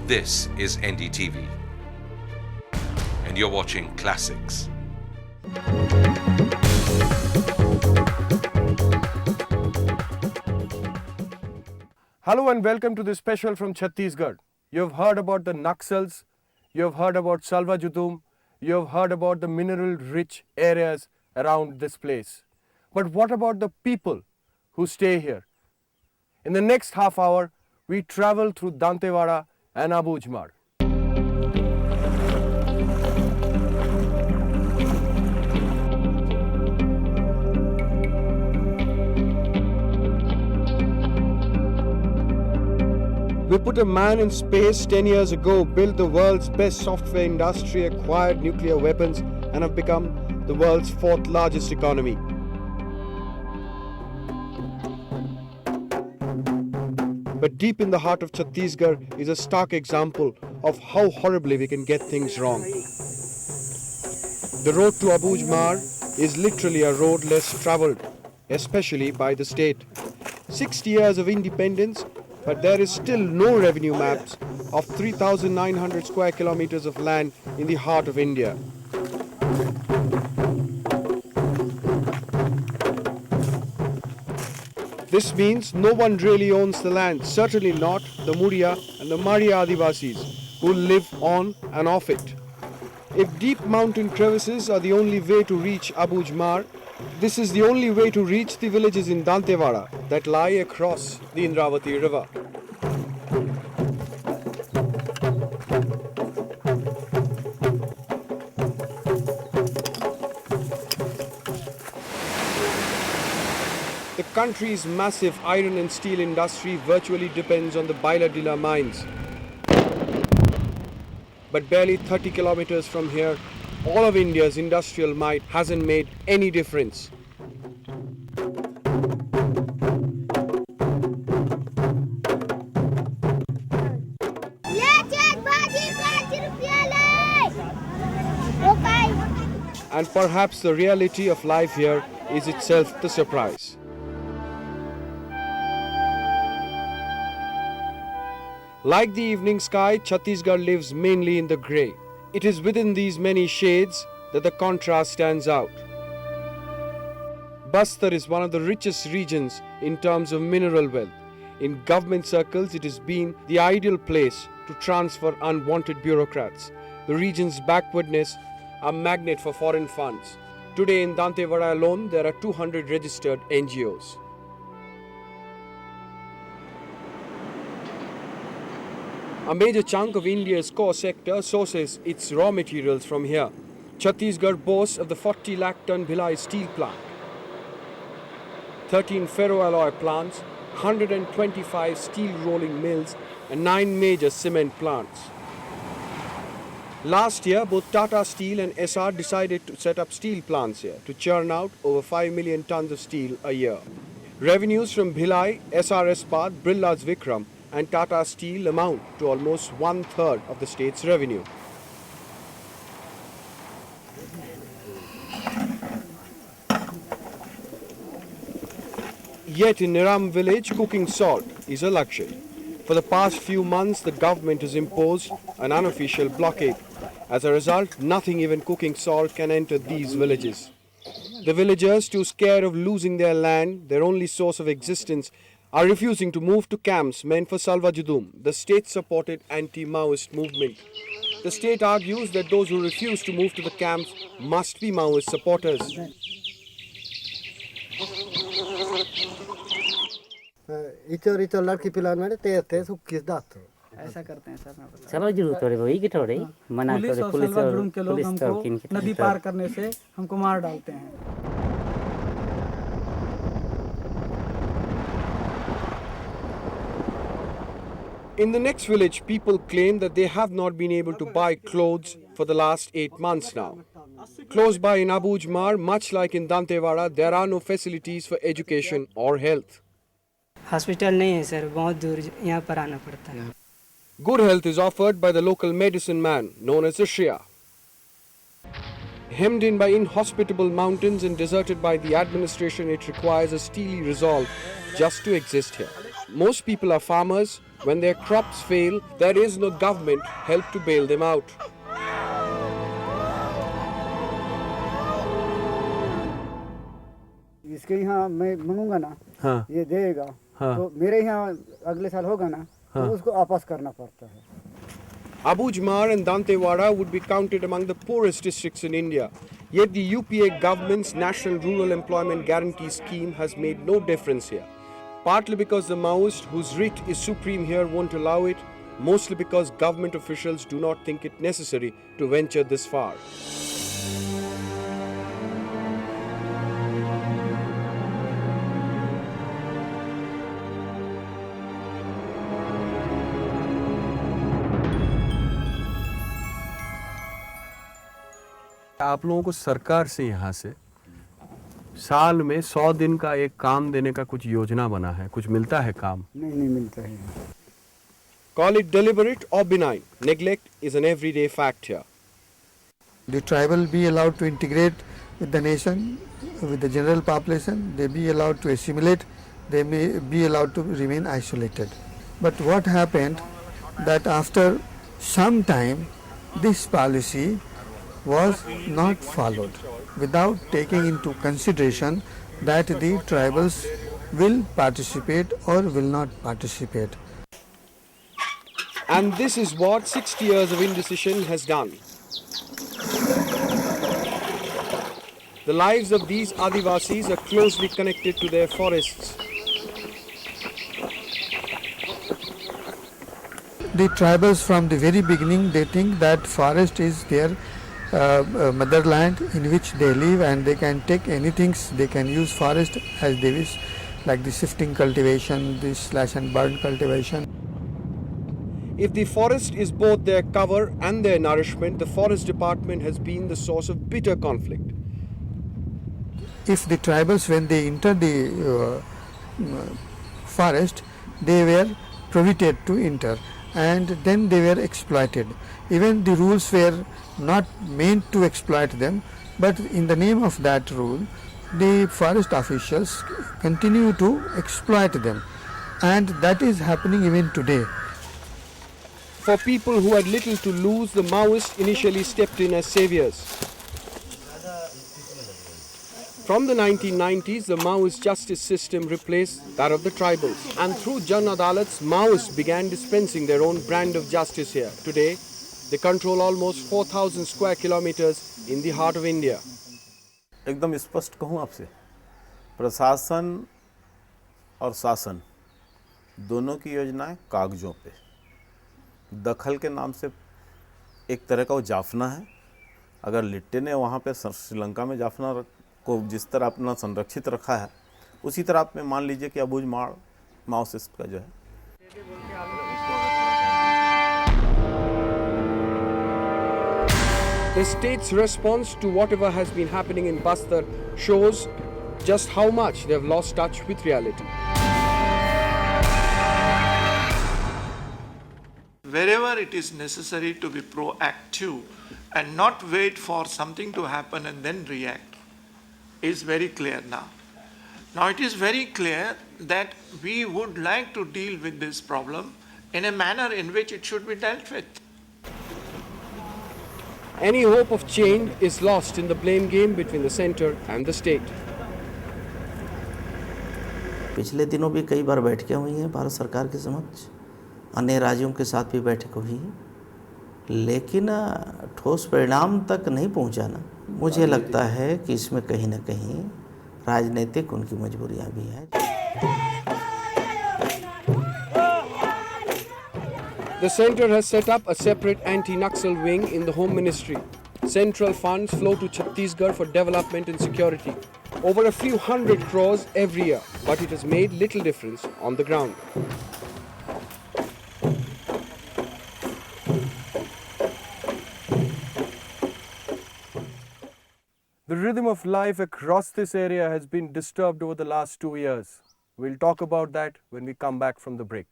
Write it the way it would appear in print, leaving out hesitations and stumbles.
This is NDTV, and you're watching Classics. Hello and welcome to this special from Chhattisgarh. You have heard about the Naxals, you have heard about Salwa Judum, you have heard about the mineral-rich areas around this place. But what about the people who stay here? In the next half hour, we travel through Dantewara and Abujhmarh. We put a man in space 10 years ago, built the world's best software industry, acquired nuclear weapons, and have become the world's fourth largest economy. But deep in the heart of Chhattisgarh is a stark example of how horribly we can get things wrong. The road to Abujhmarh is literally a road less travelled, especially by the state. 60 years of independence, but there is still no revenue maps of 3,900 square kilometers of land in the heart of India. This means no one really owns the land, certainly not the Muria and the Maria Adivasis who live on and off it. If deep mountain crevices are the only way to reach Abujhmarh, this is the only way to reach the villages in Dantewara that lie across the Indravati river. The country's massive iron and steel industry virtually depends on the Bailadila mines. But barely 30 kilometers from here, all of India's industrial might hasn't made any difference. And perhaps the reality of life here is itself the surprise. Like the evening sky, Chhattisgarh lives mainly in the grey. It is within these many shades that the contrast stands out. Bastar is one of the richest regions in terms of mineral wealth. In government circles, it has been the ideal place to transfer unwanted bureaucrats. The region's backwardness a magnet for foreign funds. Today in Dantewara alone, there are 200 registered NGOs. A major chunk of India's core sector sources its raw materials from here. Chhattisgarh boasts of the 40 lakh ton Bhilai steel plant, 13 ferroalloy plants, 125 steel rolling mills and 9 major cement plants. Last year, both Tata Steel and SR decided to set up steel plants here to churn out over 5 million tons of steel a year. Revenues from Bhilai, SR Ispat, Birla's Vikram and Tata Steel amount to almost one-third of the state's revenue. Yet in Niram village, cooking salt is a luxury. For the past few months, the government has imposed an unofficial blockade. As a result, nothing, even cooking salt, can enter these villages. The villagers, too scared of losing their land, their only source of existence, are refusing to move to camps meant for Salwa Judum, the state-supported anti-Maoist movement. The state argues that those who refuse to move to the camps must be Maoist supporters. ऐसा करते हैं sir. चलो जरूर थोड़े वही की थोड़े मना पुलिस और सलवा जुर्म के लोग हमको नदी पार करने से हमको मार डालते हैं। In the next village, people claim that they have not been able to buy clothes for the last 8 months now. Close by in Abujhmarh, much like in Dantewara, there are no facilities for education or health. Hospital नहीं है sir, बहुत दूर यहाँ पर आना पड़ता है। Good health is offered by the local medicine man, known as a Shriya. Hemmed in by inhospitable mountains and deserted by the administration, it requires a steely resolve just to exist here. Most people are farmers When their crops fail, there is no government help to bail them out. इसके यहाँ मैं मंगूंगा ना, हाँ, ये देगा, हाँ, तो मेरे यहाँ अगले साल होगा ना, हाँ, तो उसको वापस करना पड़ता है। Abujhmarh and Dantewara would be counted among the poorest districts in India. Yet the UPA government's National Rural Employment Guarantee Scheme has made no difference here. Partly because the Maoist, whose writ is supreme here, won't allow it, mostly because government officials do not think it necessary to venture this far. आप लोगों को सरकार से यहाँ से साल में 100 दिन का एक काम देने का कुछ योजना बना है, कुछ मिलता है काम? नहीं मिलता है। Call it deliberate or benign, neglect is an everyday fact here. The tribal be allowed to integrate with the nation, with the general population, they be allowed to assimilate, they may be allowed to remain isolated. But what happened that after some time this policy was not followed without taking into consideration that the tribals will participate or will not participate. And this is what 60 years of indecision has done. The lives of these Adivasis are closely connected to their forests. The tribals from the very beginning, they think that forest is their motherland in which they live, and they can take anything, they can use forest as they wish, like the shifting cultivation, the slash and burn cultivation. If the forest is both their cover and their nourishment, the forest department has been the source of bitter conflict. If the tribals, when they enter the forest, they were prohibited to enter, and then they were exploited. Even the rules were not meant to exploit them, but in the name of that rule, the forest officials continue to exploit them, and that is happening even today. For people who had little to lose, the Maoists initially stepped in as saviors. From the 1990s, the Maoist justice system replaced that of the tribals, and through Jan Adalats, Maoists began dispensing their own brand of justice here. Today, they control almost 4,000 square kilometers in the heart of India. एकदम स्पष्ट कहूँ आपसे, प्रशासन और शासन दोनों की योजनाएं कागजों पे, दखल के नाम से एक तरह का वो जाफना है। अगर लिट्टे ने वहाँ पे श्रीलंका में जाफना को जिस तरह अपना संरक्षित रखा है, उसी तरह आप में मान लीजिए कि अबूझमाड़ माओसिस्ट का जो है। The state's response to whatever has been happening in Bastar shows just how much they have lost touch with reality. Wherever it is necessary to be proactive and not wait for something to happen and then react is very clear now. Now it is very clear that we would like to deal with this problem in a manner in which it should be dealt with. Any hope of change is lost in the blame game between the centre and the state. पिछले दिनों भी कई बार बैठकें हुई हैं भारत सरकार के समक्ष, अन्य राज्यों के साथ भी बैठक हुई है, लेकिन ठोस परिणाम तक नहीं पहुंचा ना। मुझे लगता है कि इसमें कहीं ना कहीं राजनीतिक उनकी मजबूरियां भी हैं। The centre has set up a separate anti-Naxal wing in the Home Ministry. Central funds flow to Chhattisgarh for development and security. Over a few hundred crores every year, but it has made little difference on the ground. The rhythm of life across this area has been disturbed over the last 2 years. We'll talk about that when we come back from the break.